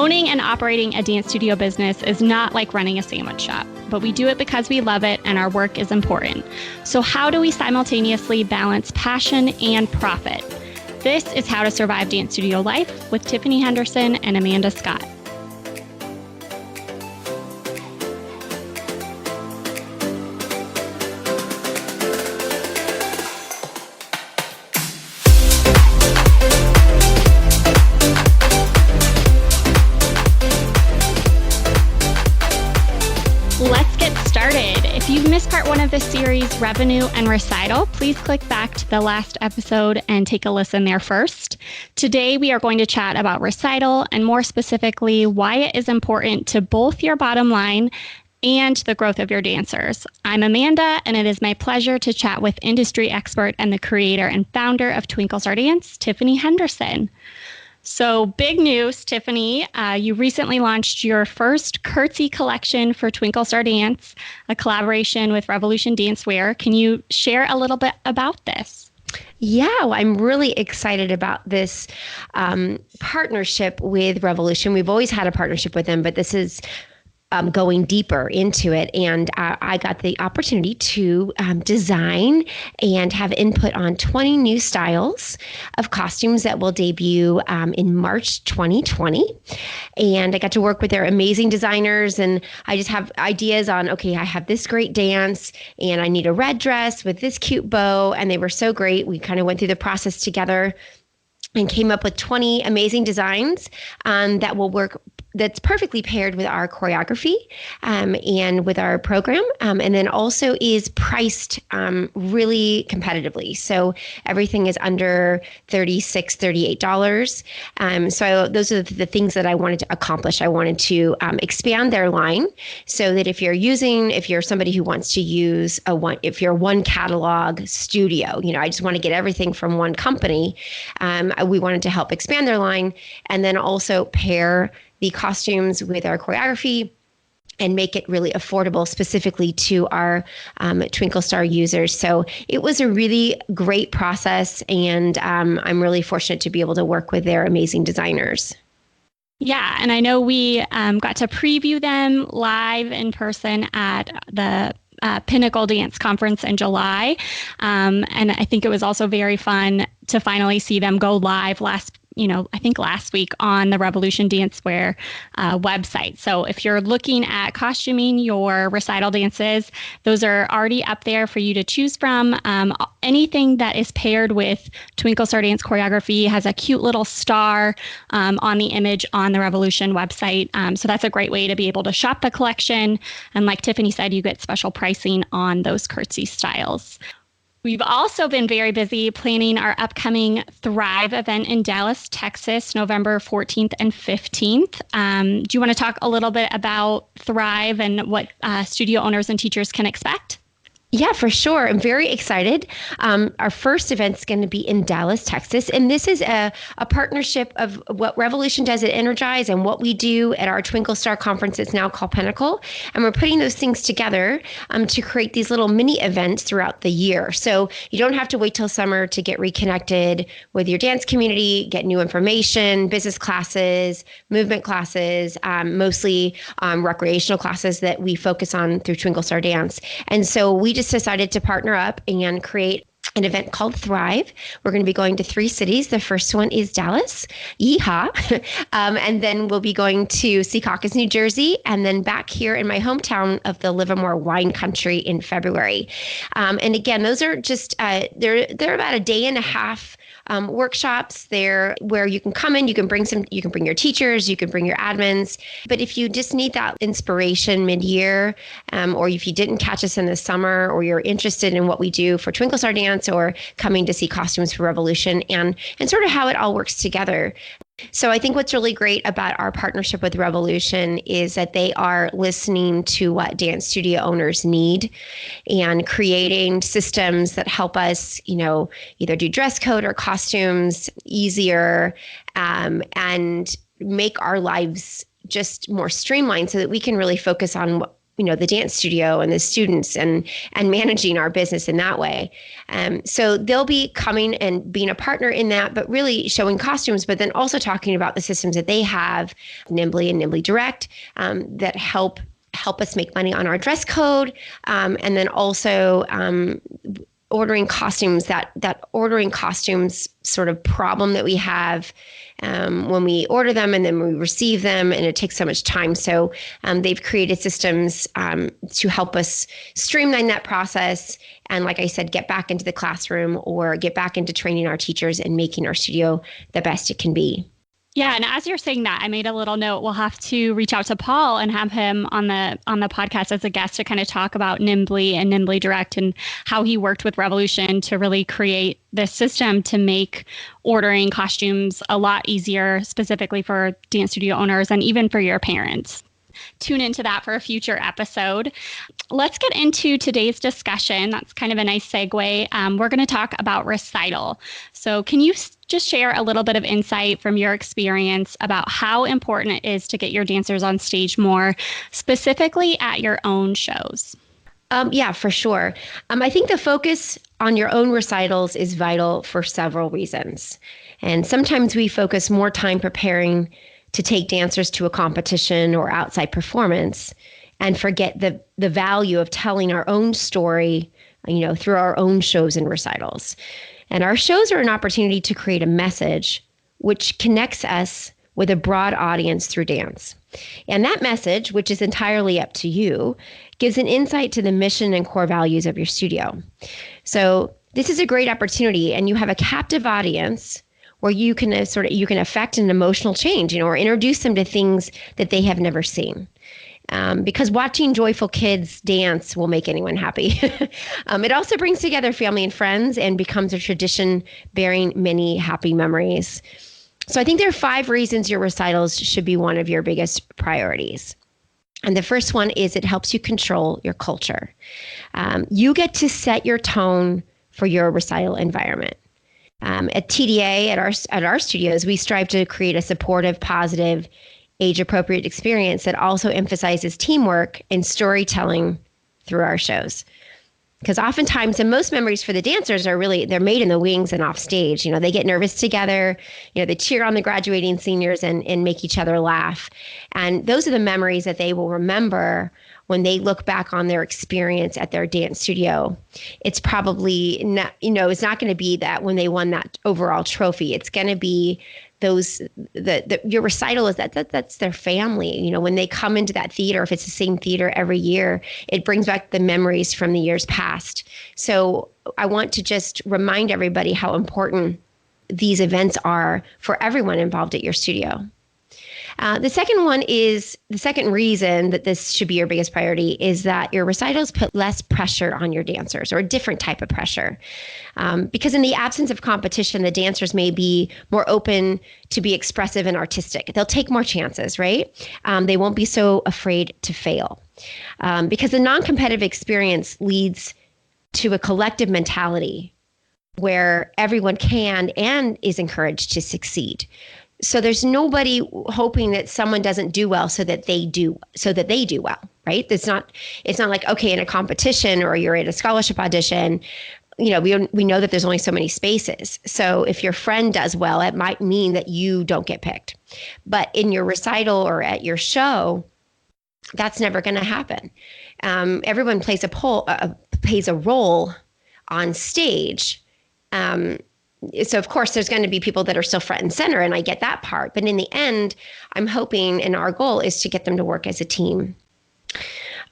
Owning and operating a dance studio business is not like running a sandwich shop, but we do it because we love it and our work is important. So how do we simultaneously balance passion and profit? This is How to Survive Dance Studio Life with Tiffany Henderson and Amanda Scott. Let's get started. If you've missed part one of this series, Revenue and Recital, please click back to the last episode and take a listen there first. Today, we are going to chat about Recital and more specifically, why it is important to both your bottom line and the growth of your dancers. I'm Amanda, and it is my pleasure to chat with industry expert and the creator and founder of Twinkle Star Dance, Tiffany Henderson. So big news, Tiffany, you recently launched your first curtsy collection for Twinkle Star Dance, a collaboration with Revolution Dancewear. Can you share a little bit about this? Yeah, well, I'm really excited about this partnership with Revolution. We've always had a partnership with them, but this is going deeper into it. And I got the opportunity to design and have input on 20 new styles of costumes that will debut in March 2020. And I got to work with their amazing designers. And I just have ideas on, okay, I have this great dance and I need a red dress with this cute bow. And they were so great. We kind of went through the process together and came up with 20 amazing designs that will work, that's perfectly paired with our choreography and with our program, and then also is priced really competitively. So everything is under $36, $38. So those are the things that I wanted to accomplish. I wanted to expand their line so that if you're somebody who wants to use if you're one catalog studio, I just want to get everything from one company. We wanted to help expand their line and then also pair the costumes with our choreography and make it really affordable specifically to our Twinkle Star users. So it was a really great process, and I'm really fortunate to be able to work with their amazing designers. Yeah, and I know we got to preview them live in person at the Pinnacle Dance Conference in July. And I think it was also very fun to finally see them go live last week on the Revolution Dancewear website. So if you're looking at costuming your recital dances, those are already up there for you to choose from. Anything that is paired with Twinkle Star Dance choreography has a cute little star on the image on the Revolution website. So that's a great way to be able to shop the collection. And like Tiffany said, you get special pricing on those curtsy styles. We've also been very busy planning our upcoming Thrive event in Dallas, Texas, November 14th and 15th. Do you want to talk a little bit about Thrive and what studio owners and teachers can expect? Yeah, for sure. I'm very excited. Our first event is going to be in Dallas, Texas. And this is a partnership of what Revolution does at Energize and what we do at our Twinkle Star conference. It's now called Pinnacle. And we're putting those things together to create these little mini events throughout the year. So you don't have to wait till summer to get reconnected with your dance community, get new information, business classes, movement classes, mostly recreational classes that we focus on through Twinkle Star Dance. And so we just decided to partner up and create an event called Thrive. We're going to be going to 3 cities. The first one is Dallas, yeehaw. And then we'll be going to Secaucus, New Jersey, and then back here in my hometown of the Livermore wine country in February. And again, those are just, they're about a day and a half workshops there where you can come in, you can bring your teachers, you can bring your admins. But if you just need that inspiration mid-year, or if you didn't catch us in the summer, or you're interested in what we do for Twinkle Star Dance or coming to see costumes for Revolution and sort of how it all works together. So I think what's really great about our partnership with Revolution is that they are listening to what dance studio owners need and creating systems that help us, either do dress code or costumes easier, and make our lives just more streamlined so that we can really focus on the dance studio and the students and managing our business in that way. So they'll be coming and being a partner in that, but really showing costumes, but then also talking about the systems that they have, Nimbly and Nimbly Direct, that help us make money on our dress code, and then also ordering costumes, that ordering costumes sort of problem that we have when we order them and then we receive them, and it takes so much time. So they've created systems to help us streamline that process. And like I said, get back into the classroom or get back into training our teachers and making our studio the best it can be. Yeah, and as you're saying that, I made a little note. We'll have to reach out to Paul and have him on the podcast as a guest to kind of talk about Nimbly and Nimbly Direct and how he worked with Revolution to really create this system to make ordering costumes a lot easier, specifically for dance studio owners and even for your parents. Tune into that for a future episode. Let's get into today's discussion. That's kind of a nice segue. We're going to talk about recital. So can you just share a little bit of insight from your experience about how important it is to get your dancers on stage more, specifically at your own shows? Yeah, for sure. I think the focus on your own recitals is vital for several reasons. And sometimes we focus more time preparing to take dancers to a competition or outside performance and forget the value of telling our own story, through our own shows and recitals. And our shows are an opportunity to create a message which connects us with a broad audience through dance. And that message, which is entirely up to you, gives an insight to the mission and core values of your studio. So this is a great opportunity, and you have a captive audience where you can affect an emotional change, or introduce them to things that they have never seen. Because watching joyful kids dance will make anyone happy. It also brings together family and friends and becomes a tradition bearing many happy memories. So I think there are 5 reasons your recitals should be one of your biggest priorities. And the first one is it helps you control your culture. You get to set your tone for your recital environment. At TDA, at our studios, we strive to create a supportive, positive, age-appropriate experience that also emphasizes teamwork and storytelling through our shows. Because oftentimes, the most memories for the dancers they're made in the wings and off stage. They get nervous together, they cheer on the graduating seniors and make each other laugh. And those are the memories that they will remember when they look back on their experience at their dance studio. It's probably not, it's not going to be that when they won that overall trophy. It's going to be your recital is that's their family. When they come into that theater, if it's the same theater every year, it brings back the memories from the years past. So I want to just remind everybody how important these events are for everyone involved at your studio. The second reason that this should be your biggest priority is that your recitals put less pressure on your dancers, or a different type of pressure. Because in the absence of competition, the dancers may be more open to be expressive and artistic. They'll take more chances, right? They won't be so afraid to fail. Because the non-competitive experience leads to a collective mentality where everyone can and is encouraged to succeed. So there's nobody hoping that someone doesn't do well so that they do well, right? It's not like, okay, in a competition or you're at a scholarship audition, we know that there's only so many spaces. So if your friend does well, it might mean that you don't get picked. But in your recital or at your show, that's never going to happen. Everyone plays a role on stage. So of course there's going to be people that are still front and center, and I get that part. But in the end, I'm hoping, and our goal is to get them to work as a team.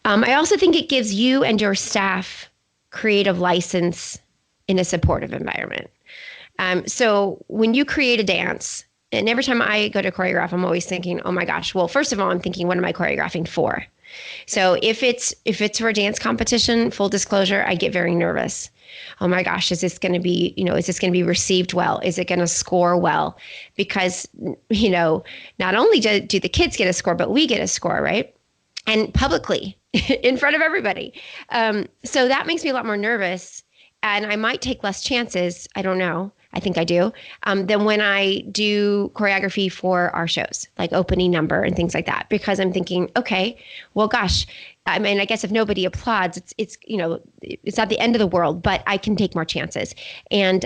I also think it gives you and your staff creative license in a supportive environment. So when you create a dance, and every time I go to choreograph, I'm always thinking, oh my gosh, well, first of all, I'm thinking, what am I choreographing for? So if it's for a dance competition, full disclosure, I get very nervous. Oh my gosh, is this going to be received well? Is it going to score well? Because, not only do the kids get a score, but we get a score, right? And publicly in front of everybody. So that makes me a lot more nervous, and I might take less chances. I don't know. I think I do, than when I do choreography for our shows, like opening number and things like that, because I'm thinking, okay, well, gosh, I mean, I guess if nobody applauds, it's not the end of the world, but I can take more chances. And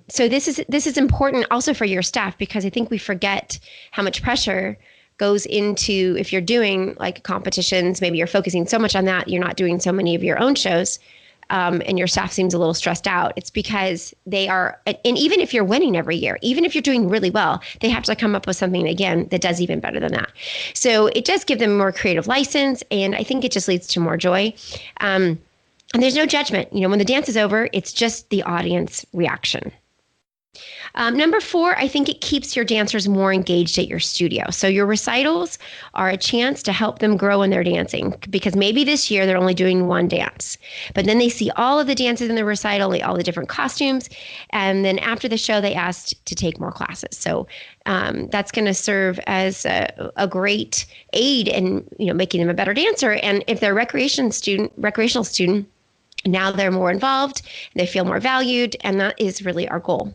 so this is important also for your staff, because I think we forget how much pressure goes into, if you're doing like competitions, maybe you're focusing so much on that, you're not doing so many of your own shows, and your staff seems a little stressed out. It's because they are, and even if you're winning every year, even if you're doing really well, they have to come up with something again that does even better than that. So it does give them more creative license, and I think it just leads to more joy. And there's no judgment. When the dance is over, it's just the audience reaction. Number 4, I think it keeps your dancers more engaged at your studio. So your recitals are a chance to help them grow in their dancing, because maybe this year they're only doing one dance, but then they see all of the dances in the recital, all the different costumes, and then after the show they asked to take more classes. So that's going to serve as a great aid in making them a better dancer. And if they're a recreational student, now they're more involved, they feel more valued, and that is really our goal.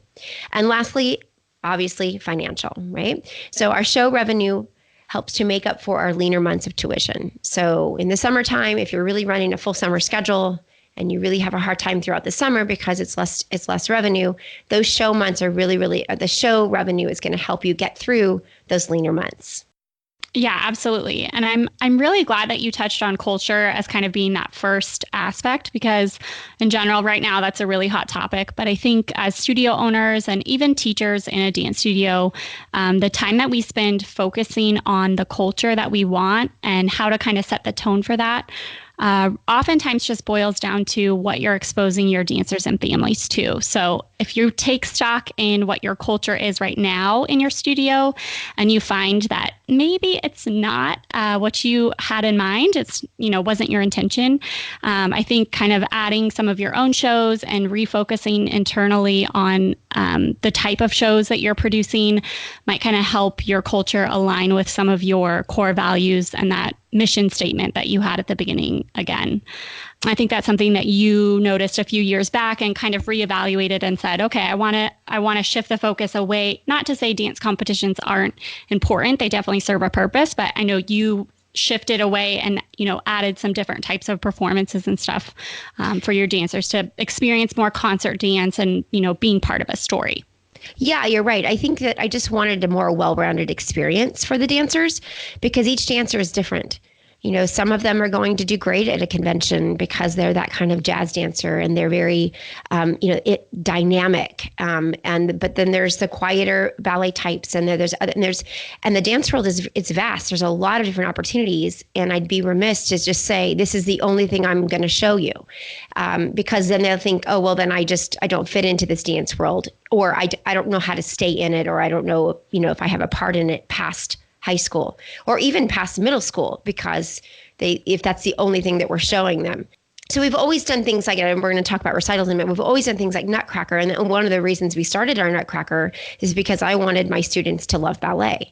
And lastly, obviously, financial, right? So our show revenue helps to make up for our leaner months of tuition. So in the summertime, if you're really running a full summer schedule and you really have a hard time throughout the summer because it's less revenue, those show months are the show revenue is going to help you get through those leaner months. Yeah, absolutely. And I'm really glad that you touched on culture as kind of being that first aspect, because in general, right now, that's a really hot topic. But I think as studio owners and even teachers in a dance studio, the time that we spend focusing on the culture that we want and how to kind of set the tone for that, oftentimes just boils down to what you're exposing your dancers and families to. So if you take stock in what your culture is right now in your studio, and you find that maybe it's not what you had in mind, it's wasn't your intention, I think kind of adding some of your own shows and refocusing internally on the type of shows that you're producing might kind of help your culture align with some of your core values and that mission statement that you had at the beginning again. I think that's something that you noticed a few years back and kind of reevaluated and said, okay, I want to shift the focus away. Not to say dance competitions aren't important. They definitely serve a purpose, but I know you shifted away and, added some different types of performances and stuff for your dancers to experience more concert dance and, being part of a story. Yeah, you're right. I think that I just wanted a more well-rounded experience for the dancers, because each dancer is different. Some of them are going to do great at a convention because they're that kind of jazz dancer and they're very, dynamic. But then there's the quieter ballet types, and and the dance world it's vast. There's a lot of different opportunities, and I'd be remiss to just say this is the only thing I'm going to show you, because then they'll think, oh well, then I don't fit into this dance world, or I don't know how to stay in it, or I don't know, if I have a part in it past high school or even past middle school, because if that's the only thing that we're showing them. So we've always done things like, and we're going to talk about recitals in a minute, we've always done things like Nutcracker. And one of the reasons we started our Nutcracker is because I wanted my students to love ballet.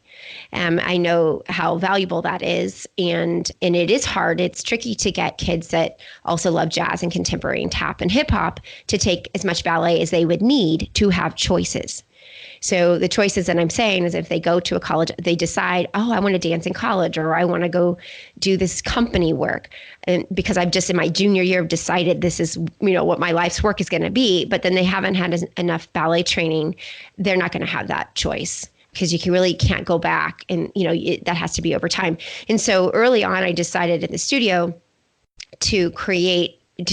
I know how valuable that is. And it is hard. It's tricky to get kids that also love jazz and contemporary and tap and hip hop to take as much ballet as they would need to have choices. So the choices that I'm saying is, if they go to a college, they decide, oh, I want to dance in college, or I want to go do this company work. And because I've just in my junior year decided this is, what my life's work is going to be, but then they haven't had enough ballet training, they're not going to have that choice, because you really can't go back, and that has to be over time. And so early on, I decided in the studio to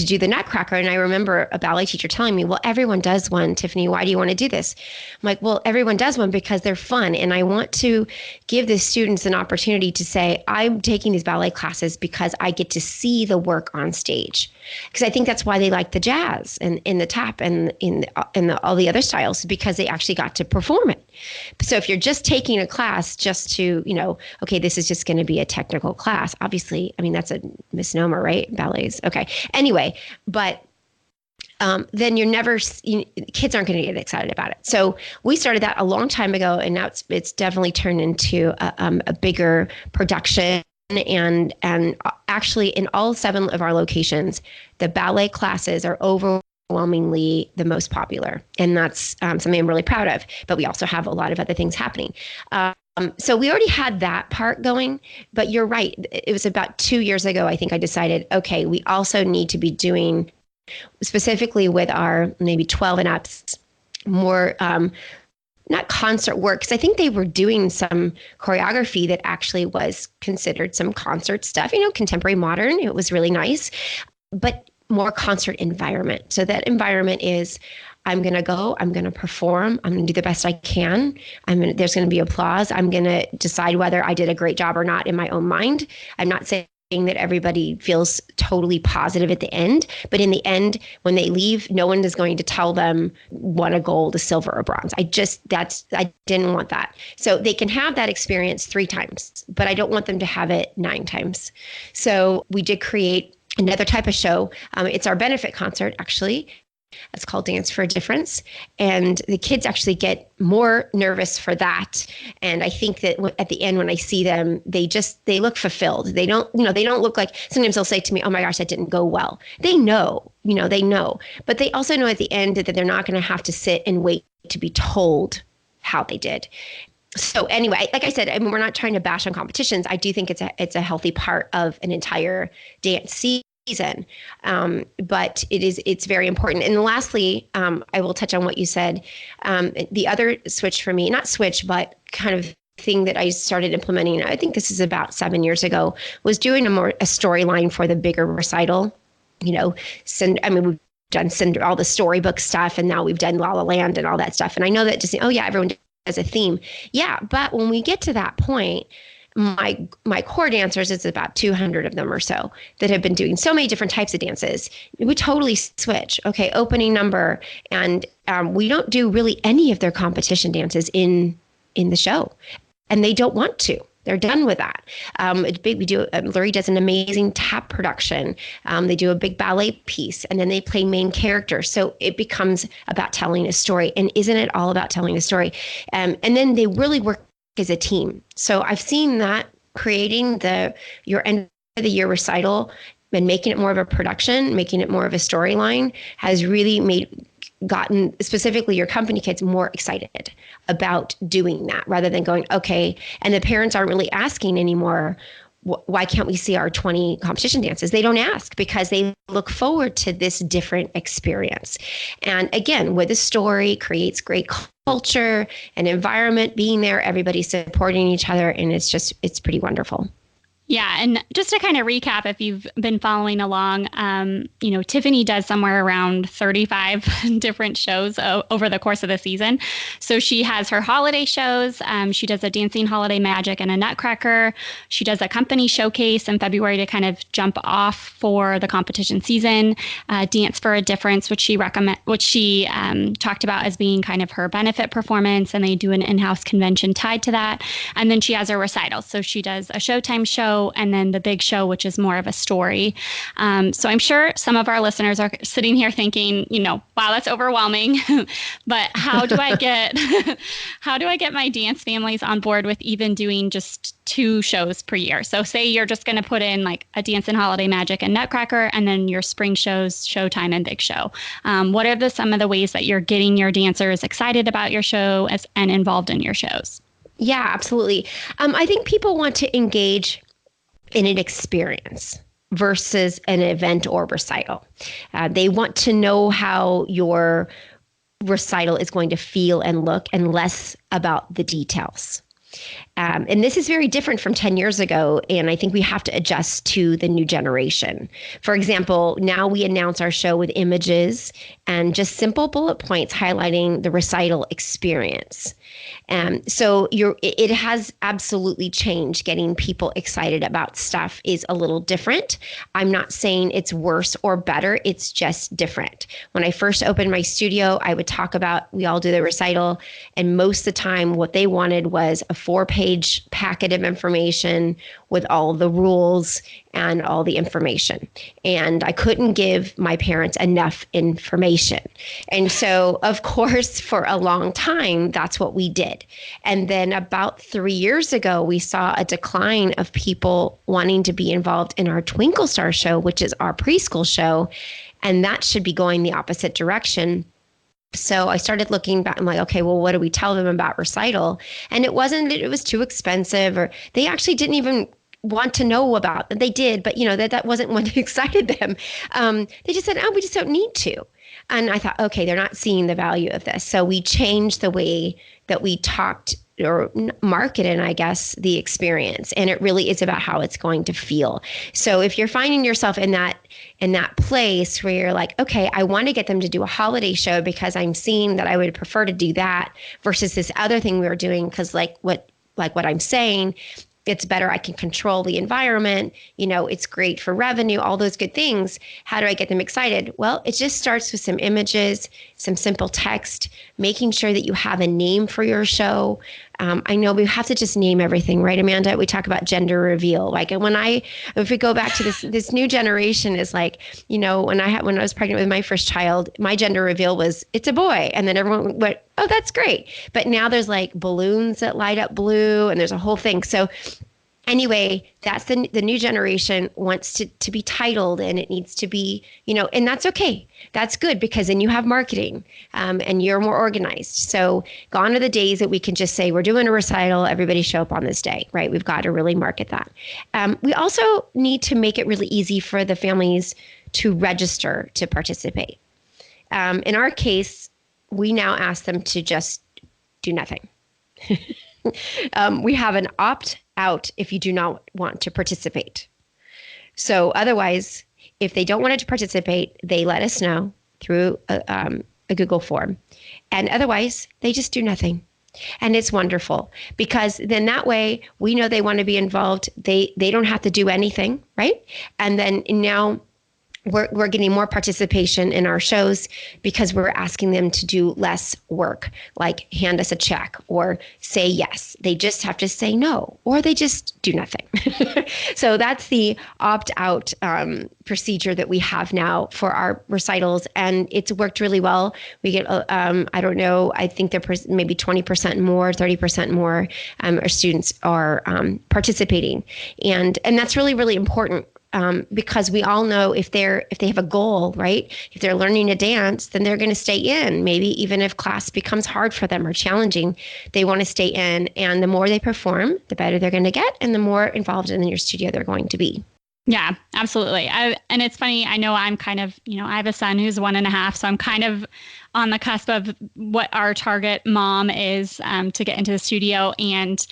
do the Nutcracker. And I remember a ballet teacher telling me, well, everyone does one, Tiffany, why do you want to do this? I'm like, well, everyone does one because they're fun. And I want to give the students an opportunity to say, I'm taking these ballet classes because I get to see the work on stage. Because I think that's why they like the jazz and in the tap and all the other styles, because they actually got to perform it. So if you're just taking a class just to, okay, this is just going to be a technical class, obviously, I mean, that's a misnomer, right? Ballets. Okay. Anyway, but then kids aren't going to get excited about it. So we started that a long time ago, and now it's definitely turned into a bigger production. And actually, in all 7 of our locations, the ballet classes are overwhelmingly the most popular, and that's something I'm really proud of. But we also have a lot of other things happening. So we already had that part going, but you're right. It was about 2 years ago, I think I decided, okay, we also need to be doing specifically with our maybe 12 and ups more not concert work, because I think they were doing some choreography that actually was considered some concert stuff, contemporary modern. It was really nice, but more concert environment. So that environment is, I'm going to go, I'm going to perform, I'm going to do the best I can. There's going to be applause. I'm going to decide whether I did a great job or not in my own mind. I'm not saying that everybody feels totally positive at the end, but in the end, when they leave, no one is going to tell them won a gold, a silver, or bronze. I didn't want that. So they can have that experience 3 times, but I don't want them to have it 9 times. So we did create another type of show. It's our benefit concert, actually. It's called Dance for a Difference. And the kids actually get more nervous for that. And I think that at the end, when I see them, they look fulfilled. They don't look like, sometimes they'll say to me, oh my gosh, that didn't go well. They know, but they also know at the end that they're not going to have to sit and wait to be told how they did. So anyway, like I said, we're not trying to bash on competitions. I do think it's a healthy part of an entire dance season. But it's very important. And lastly, I will touch on what you said. The other switch for me, not switch, but kind of thing that I started implementing, I think this is about 7 years ago, was doing a storyline for the bigger recital. We've done all the storybook stuff, and now we've done La La Land and all that stuff. And I know that just, everyone does a theme. Yeah, but when we get to that point, my core dancers, it's about 200 of them or so that have been doing so many different types of dances. We totally switch. Okay, opening number. And we don't do really any of their competition dances in the show. And they don't want to. They're done with that. It's big. We do. Lurie does an amazing tap production. They do a big ballet piece, and then they play main characters. So it becomes about telling a story. And isn't it all about telling a story? And then they really work as a team. So I've seen that creating your end of the year recital and making it more of a production, making it more of a storyline has really gotten specifically your company kids more excited about doing that rather than going, okay. And the parents aren't really asking anymore, why can't we see our 20 competition dances? They don't ask because they look forward to this different experience. And again, with a story creates great culture and environment, being there, everybody supporting each other. And it's pretty wonderful. Yeah. And just to kind of recap, if you've been following along, Tiffany does somewhere around 35 different shows over the course of the season. So she has her holiday shows. She does a Dancing Holiday Magic and a Nutcracker. She does a company showcase in February to kind of jump off for the competition season. Dance for a Difference, which she talked about as being kind of her benefit performance. And they do an in-house convention tied to that. And then she has her recitals. So she does a Showtime show and then the big show, which is more of a story. So I'm sure some of our listeners are sitting here thinking, wow, that's overwhelming. But how do I get my dance families on board with even doing just 2 shows per year? So say you're just going to put in like a Dance and Holiday Magic and Nutcracker, and then your spring shows, Showtime and Big Show. What are some of the ways that you're getting your dancers excited about your show and involved in your shows? Yeah, absolutely. I think people want to engage in an experience versus an event or recital. They want to know how your recital is going to feel and look, and less about the details. And this is very different from 10 years ago. And I think we have to adjust to the new generation. For example, now we announce our show with images and just simple bullet points highlighting the recital experience. So it has absolutely changed. Getting people excited about stuff is a little different. I'm not saying it's worse or better. It's just different. When I first opened my studio, I would talk about, we all do the recital. And most of the time what they wanted was a 4-page packet of information with all the rules and all the information. And I couldn't give my parents enough information. And so, of course, for a long time, that's what we did. And then about 3 years ago, we saw a decline of people wanting to be involved in our Twinkle Star show, which is our preschool show. And that should be going the opposite direction. So I started looking back. I'm like, okay, well, what do we tell them about recital? And it wasn't that it was too expensive, or they actually didn't even want to know about it. They did, but that wasn't what excited them. They just said, oh, we just don't need to. And I thought, okay, they're not seeing the value of this. So we changed the way that we talked or marketed, I guess, the experience. And it really is about how it's going to feel. So if you're finding yourself in that place where you're like, okay, I want to get them to do a holiday show because I'm seeing that I would prefer to do that versus this other thing we were doing, because like what I'm saying, it's better. I can control the environment. It's great for revenue, all those good things. How do I get them excited? Well, it just starts with some images, some simple text, making sure that you have a name for your show. I know we have to just name everything, right, Amanda? We talk about gender reveal. Like if we go back to this new generation is like, when I was pregnant with my first child, my gender reveal was it's a boy. And then everyone went, oh, that's great. But now there's like balloons that light up blue and there's a whole thing. So anyway, that's the new generation wants to be titled, and it needs to be, and that's okay. That's good, because then you have marketing, and you're more organized. So gone are the days that we can just say, we're doing a recital, everybody show up on this day, right? We've got to really market that. We also need to make it really easy for the families to register to participate. In our case, we now ask them to just do nothing. We have an opt out if you do not want to participate. So otherwise, if they don't want to participate, they let us know through a Google form. And otherwise, they just do nothing. And it's wonderful, because then that way we know they want to be involved. They don't have to do anything, right? And then now we're getting more participation in our shows because we're asking them to do less work, like hand us a check or say yes. They just have to say no, or they just do nothing. So that's the opt-out procedure that we have now for our recitals, and it's worked really well. We get, I don't know, I think they're maybe 20% more, 30% more. Our students are participating, and that's really, really important. Because we all know if they have a goal, right? If they're learning to dance, then they're going to stay in. Maybe even if class becomes hard for them or challenging, they want to stay in. And the more they perform, the better they're going to get, and the more involved in your studio they're going to be. Yeah, absolutely. And it's funny, I know I'm kind of, I have a son who's 1.5, so I'm kind of on the cusp of what our target mom is to get into the studio. And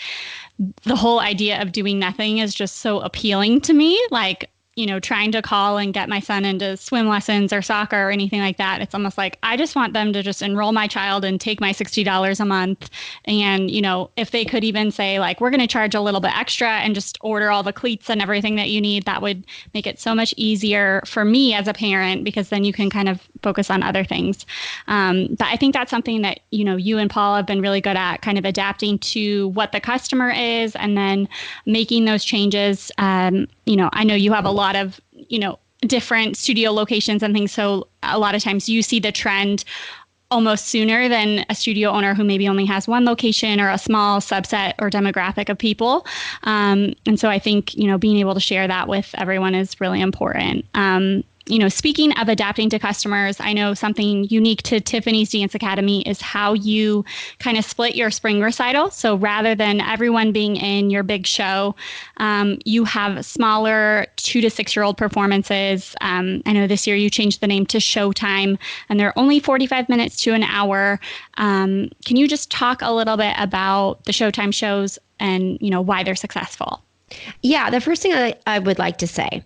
the whole idea of doing nothing is just so appealing to me. Like, trying to call and get my son into swim lessons or soccer or anything like that. It's almost like I just want them to just enroll my child and take my $60 a month. And, if they could even say, like, we're going to charge a little bit extra and just order all the cleats and everything that you need, that would make it so much easier for me as a parent, because then you can kind of focus on other things. But I think that's something that, you and Paul have been really good at, kind of adapting to what the customer is and then making those changes. I know you have a lot of, different studio locations and things. So a lot of times you see the trend almost sooner than a studio owner who maybe only has one location or a small subset or demographic of people. And so I think, being able to share that with everyone is really important. Speaking of adapting to customers, I know something unique to Tiffany's Dance Academy is how you kind of split your spring recital. So rather than everyone being in your big show, you have smaller 2 to 6-year-old performances. I know this year you changed the name to Showtime, and they're only 45 minutes to an hour. Can you just talk a little bit about the Showtime shows and, why they're successful? Yeah, the first thing I would like to say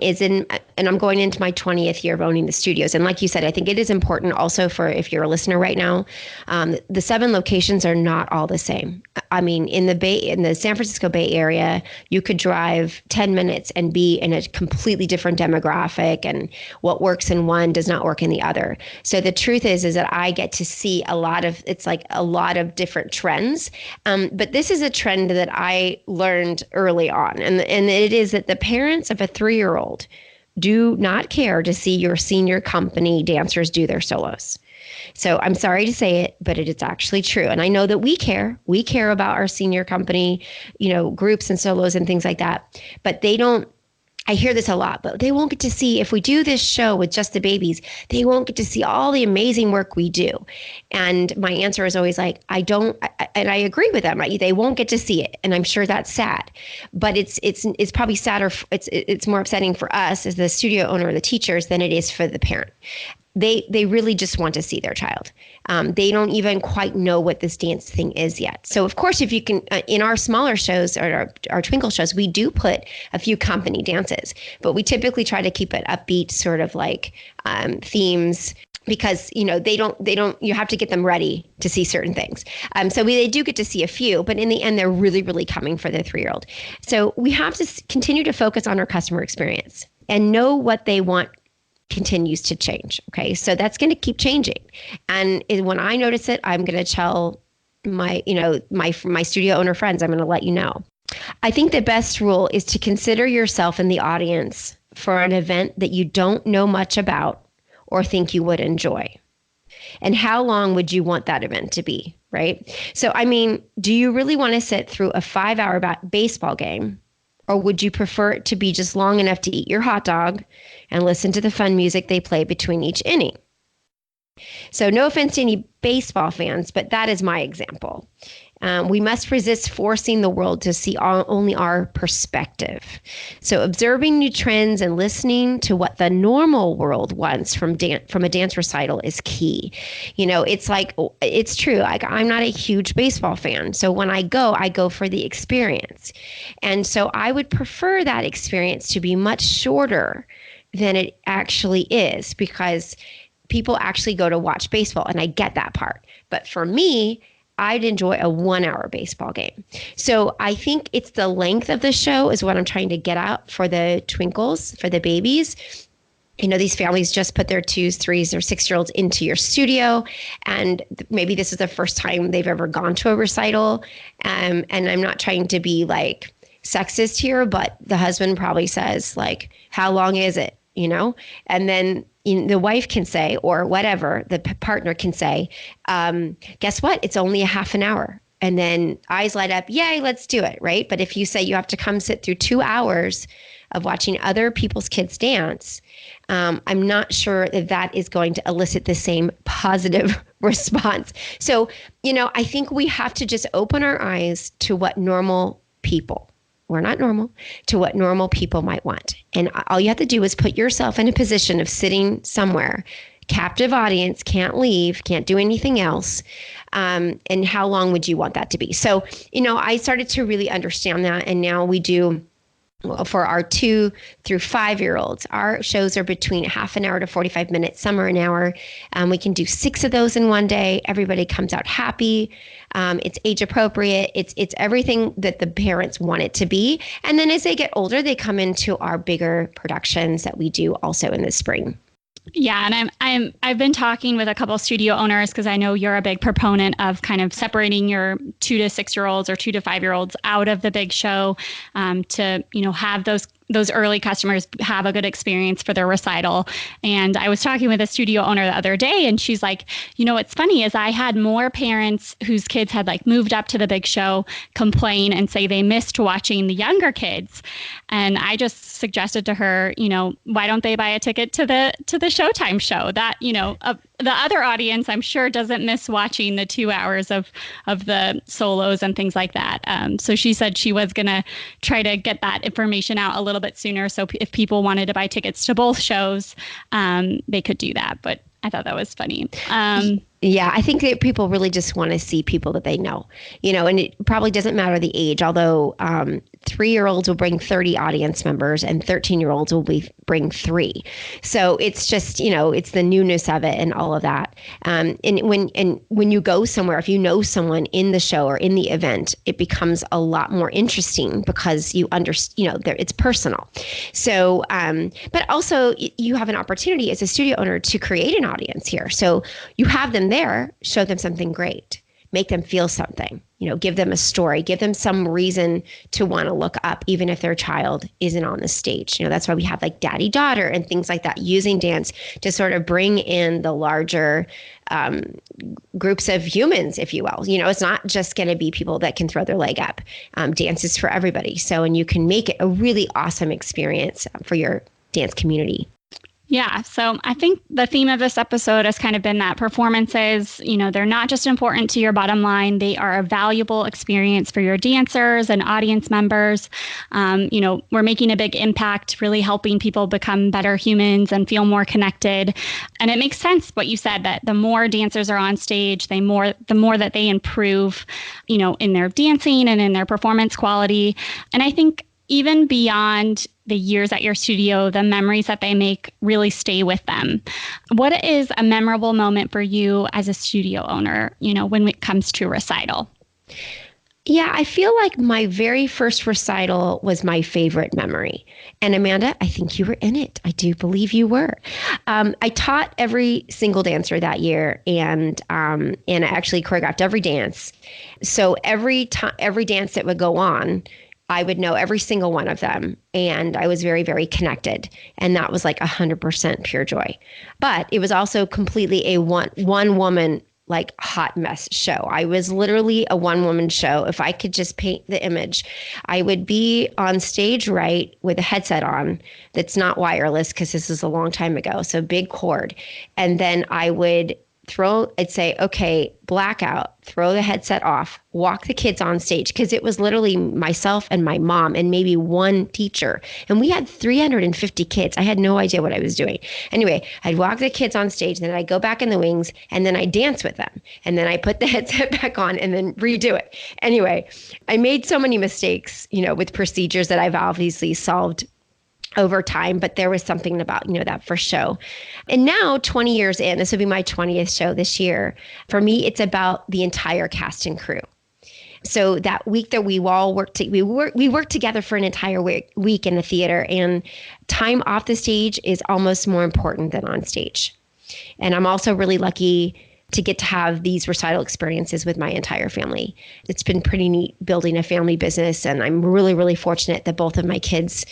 is and I'm going into my 20th year of owning the studios. And like you said, I think it is important also for, if you're a listener right now, the 7 locations are not all the same. I mean, in the San Francisco Bay Area, you could drive 10 minutes and be in a completely different demographic, and what works in one does not work in the other. So the truth is that I get to see a lot of different trends. But this is a trend that I learned early on. And it is that the parents of a 3-year-old do not care to see your senior company dancers do their solos. So I'm sorry to say it, but it is actually true. And I know that we care. We care about our senior company, groups and solos and things like that. But they don't I hear this a lot, but they won't get to see, if we do this show with just the babies, they won't get to see all the amazing work we do. And my answer is always like, and I agree with them, right? They won't get to see it. And I'm sure that's sad, but it's probably sadder. It's more upsetting for us as the studio owner or the teachers than it is for the parent. They really just want to see their child. They don't even quite know what this dance thing is yet. So of course, if you can, in our smaller shows or our Twinkle shows, we do put a few company dances, but we typically try to keep it upbeat, sort of like themes, because they don't you have to get them ready to see certain things. So they do get to see a few, but in the end, they're really, really coming for the 3-year-old. So we have to continue to focus on our customer experience and know what they want continues to change. Okay. So that's going to keep changing. And when I notice it, I'm going to tell my studio owner friends, I'm going to let you know. I think the best rule is to consider yourself in the audience for an event that you don't know much about or think you would enjoy. And how long would you want that event to be? Right. So, I mean, do you really want to sit through a 5-hour baseball game? Or would you prefer it to be just long enough to eat your hot dog and listen to the fun music they play between each inning? So no offense to any baseball fans, but that is my example. We must resist forcing the world to see only our perspective. So observing new trends and listening to what the normal world wants from a dance recital is key. It's true. I'm not a huge baseball fan. So when I go for the experience. And so I would prefer that experience to be much shorter than it actually is, because people actually go to watch baseball, and I get that part. But for me, I'd enjoy a 1-hour baseball game. So I think it's the length of the show is what I'm trying to get out for the twinkles, for the babies. These families just put their 2s, 3s, or 6-year-olds into your studio, and maybe this is the first time they've ever gone to a recital. And I'm not trying to be like sexist here, but the husband probably says like, how long is it? And then the wife can say, or whatever, the partner can say, guess what? It's only a half an hour. And then eyes light up, yay, let's do it, right? But if you say you have to come sit through 2 hours of watching other people's kids dance, I'm not sure that is going to elicit the same positive response. So, I think we have to just open our eyes to what normal people, we're not normal, to what normal people might want. And all you have to do is put yourself in a position of sitting somewhere, captive audience, can't leave, can't do anything else. And how long would you want that to be? So, I started to really understand that. And now we do, for our 2 through 5-year-olds, our shows are between half an hour to 45 minutes. Some are an hour. We can do 6 of those in one day. Everybody comes out happy. It's age appropriate. It's everything that the parents want it to be. And then as they get older, they come into our bigger productions that we do also in the spring. Yeah, and I've been talking with a couple of studio owners, because I know you're a big proponent of kind of separating your 2 to 6-year-olds or 2 to 5-year-olds out of the big show, to have those early customers have a good experience for their recital. And I was talking with a studio owner the other day, and she's like, what's funny is I had more parents whose kids had like moved up to the big show complain and say they missed watching the younger kids. And I just suggested to her, why don't they buy a ticket to the Showtime show? That, the other audience, I'm sure, doesn't miss watching the 2 hours of the solos and things like that. So she said she was going to try to get that information out a little bit sooner. So if people wanted to buy tickets to both shows, they could do that. But I thought that was funny. Yeah, I think that people really just want to see people that they know, and it probably doesn't matter the age, although 3-year-olds will bring 30 audience members and 13-year-olds will bring 3. So it's just, it's the newness of it and all of that. And when you go somewhere, if you know someone in the show or in the event, it becomes a lot more interesting because you understand, it's personal. So, but also you have an opportunity as a studio owner to create an audience here. So you have them there, show them something great. make them feel something, give them a story, give them some reason to want to look up, even if their child isn't on the stage. That's why we have like daddy daughter and things like that, using dance to sort of bring in the larger groups of humans, if you will. It's not just going to be people that can throw their leg up. Dance is for everybody. And you can make it a really awesome experience for your dance community. Yeah. So I think the theme of this episode has kind of been that performances, they're not just important to your bottom line. They are a valuable experience for your dancers and audience members. We're making a big impact, really helping people become better humans and feel more connected. And it makes sense what you said, that the more dancers are on stage, the more that they improve, in their dancing and in their performance quality. And I think even beyond the years at your studio, the memories that they make really stay with them. What is a memorable moment for you as a studio owner, when it comes to recital? Yeah, I feel like my very first recital was my favorite memory. And Amanda, I think you were in it. I do believe you were. I taught every single dancer that year, and I actually choreographed every dance. So every dance that would go on, I would know every single one of them. And I was very, very connected. And that was like 100% pure joy. But it was also completely a one woman, like hot mess show. I was literally a one woman show. If I could just paint the image, I would be on stage, right, with a headset on that's not wireless, because this is a long time ago. So big cord. And then I'd say, okay, blackout, throw the headset off, walk the kids on stage, because it was literally myself and my mom and maybe one teacher. And we had 350 kids. I had no idea what I was doing. Anyway, I'd walk the kids on stage, then I'd go back in the wings, and then I'd dance with them. And then I put the headset back on and then redo it. Anyway, I made so many mistakes, with procedures that I've obviously solved over time, but there was something about, that first show. And now 20 years in, this will be my 20th show this year. For me, it's about the entire cast and crew. So that week that we all worked together for an entire week in the theater, and time off the stage is almost more important than on stage. And I'm also really lucky to get to have these recital experiences with my entire family. It's been pretty neat building a family business, and I'm really, really fortunate that both of my kids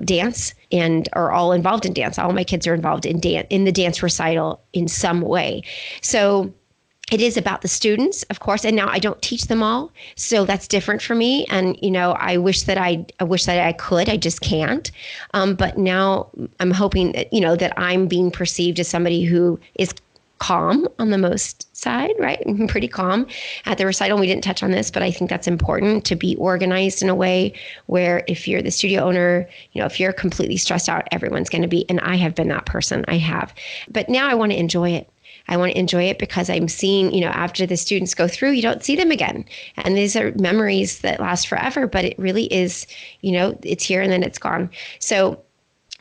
dance and are all involved in dance. All my kids are involved in the dance recital in some way. So it is about the students, of course, and now I don't teach them all, so that's different for me. And I wish that I could, I just can't. But now I'm hoping that that I'm being perceived as somebody who is calm on the most side, right? I'm pretty calm at the recital. We didn't touch on this, but I think that's important, to be organized in a way where if you're the studio owner, if you're completely stressed out, everyone's going to be, and I have been that person. I have. But now I want to enjoy it. I want to enjoy it because I'm seeing, after the students go through, you don't see them again. And these are memories that last forever, but it really is, it's here and then it's gone. So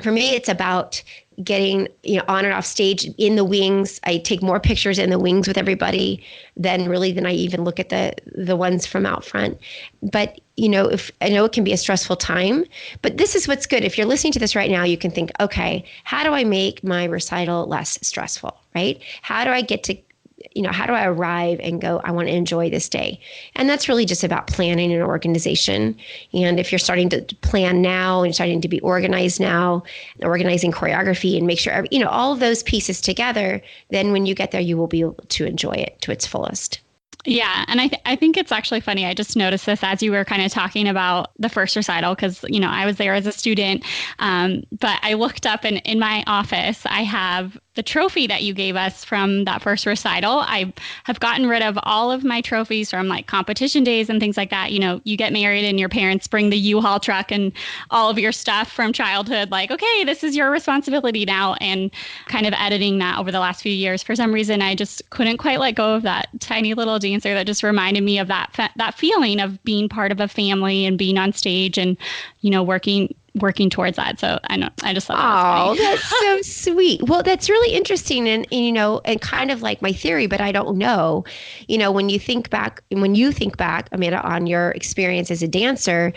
for me, it's about getting, on and off stage in the wings. I take more pictures in the wings with everybody than I even look at the ones from out front. But, if I know it can be a stressful time, but this is what's good. If you're listening to this right now, you can think, okay, how do I make my recital less stressful, right? How do I get to, how do I arrive and go, I want to enjoy this day? And that's really just about planning and organization. And if you're starting to plan now and starting to be organized now, organizing choreography and make sure, all of those pieces together, then when you get there, you will be able to enjoy it to its fullest. Yeah. And I think it's actually funny. I just noticed this as you were kind of talking about the first recital, because, I was there as a student. But I looked up, and in my office, I have the trophy that you gave us from that first recital. I have gotten rid of all of my trophies from like competition days and things like that. You get married and your parents bring the U-Haul truck and all of your stuff from childhood, like, okay, this is your responsibility now. And kind of editing that over the last few years, for some reason, I just couldn't quite let go of that tiny little dancer that just reminded me of that feeling of being part of a family and being on stage and, working towards that. So I just thought that was funny. That's so sweet. Well, that's really interesting, and and kind of like my theory, but I don't know. When you think back, Amanda, on your experience as a dancer,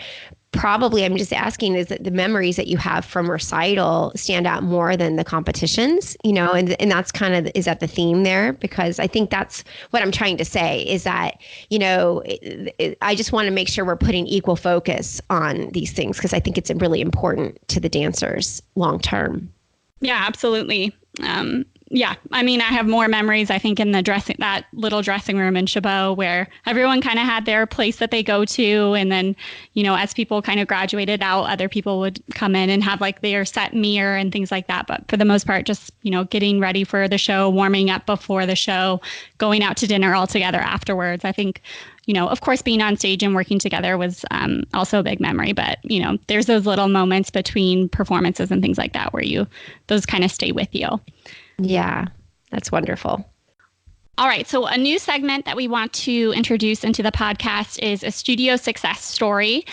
probably, I'm just asking, is that the memories that you have from recital stand out more than the competitions, and that's kind of, is that the theme there? Because I think that's what I'm trying to say is that, I just want to make sure we're putting equal focus on these things because I think it's really important to the dancers long term. Yeah, absolutely. Yeah, I mean, I have more memories, I think, in that little dressing room in Chabot where everyone kind of had their place that they go to. And then, as people kind of graduated out, other people would come in and have like their set mirror and things like that. But for the most part, just, getting ready for the show, warming up before the show, going out to dinner all together afterwards. I think, of course, being on stage and working together was also a big memory. But, there's those little moments between performances and things like that where those kind of stay with you. Yeah, that's wonderful. All right. So a new segment that we want to introduce into the podcast is a studio success story,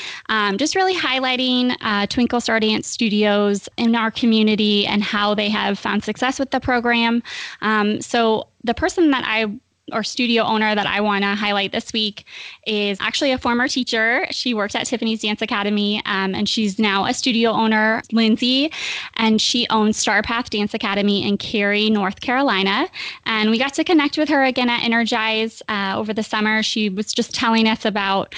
just really highlighting Twinkle Star Dance Studios in our community and how they have found success with the program. So the person or studio owner that I want to highlight this week is actually a former teacher. She worked at Tiffany's Dance Academy, and she's now a studio owner, Lindsay, and she owns Star Path Dance Academy in Cary, North Carolina. And we got to connect with her again at Energize over the summer. She was just telling us about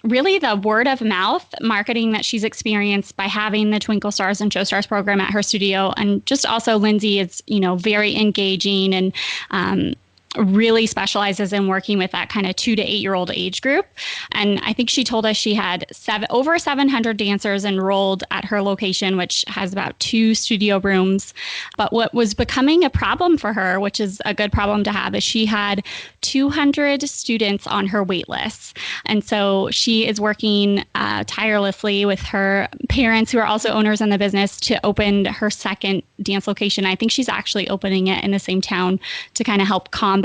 really the word of mouth marketing that she's experienced by having the Twinkle Stars and Show Stars program at her studio. And just also Lindsay is, very engaging and really specializes in working with that kind of 2 to 8 year old age group. And I think she told us she had over 700 dancers enrolled at her location, which has about 2 studio rooms. But what was becoming a problem for her, which is a good problem to have, is she had 200 students on her wait list. And so she is working tirelessly with her parents, who are also owners in the business, to open her second dance location. I think she's actually opening it in the same town to kind of help combat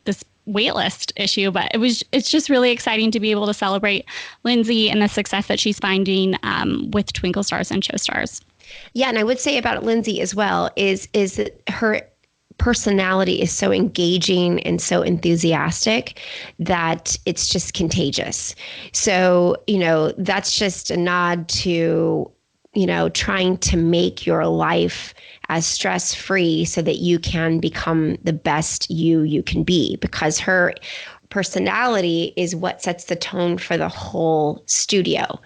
this waitlist issue. But it's just really exciting to be able to celebrate Lindsay and the success that she's finding with Twinkle Stars and Show Stars. Yeah, and I would say about Lindsay as well is that her personality is so engaging and so enthusiastic that it's just contagious. So, that's just a nod to, trying to make your life as stress-free so that you can become the best you can be, because her personality is what sets the tone for the whole studio.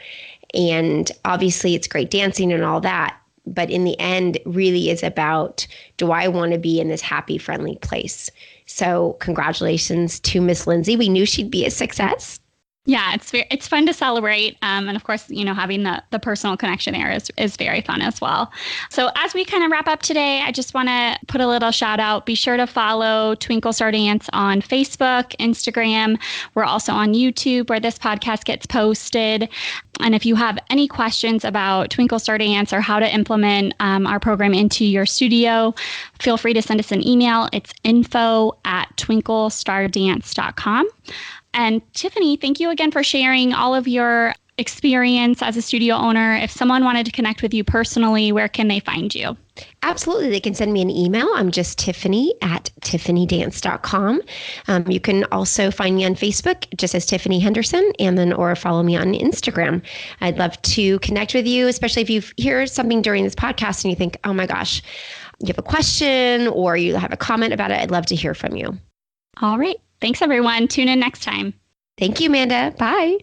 And obviously it's great dancing and all that, but in the end really is about, do I want to be in this happy, friendly place? So congratulations to Miss Lindsay. We knew she'd be a success. Yeah, it's fun to celebrate. And of course, having the personal connection there is very fun as well. So as we kind of wrap up today, I just want to put a little shout out. Be sure to follow Twinkle Star Dance on Facebook, Instagram. We're also on YouTube where this podcast gets posted. And if you have any questions about Twinkle Star Dance or how to implement our program into your studio, feel free to send us an email. It's info@twinklestardance.com. And Tiffany, thank you again for sharing all of your experience as a studio owner. If someone wanted to connect with you personally, where can they find you? Absolutely. They can send me an email. I'm just Tiffany@tiffanydance.com. You can also find me on Facebook, just as Tiffany Henderson, or follow me on Instagram. I'd love to connect with you, especially if you hear something during this podcast and you think, oh my gosh, you have a question or you have a comment about it. I'd love to hear from you. All right. Thanks, everyone. Tune in next time. Thank you, Amanda. Bye.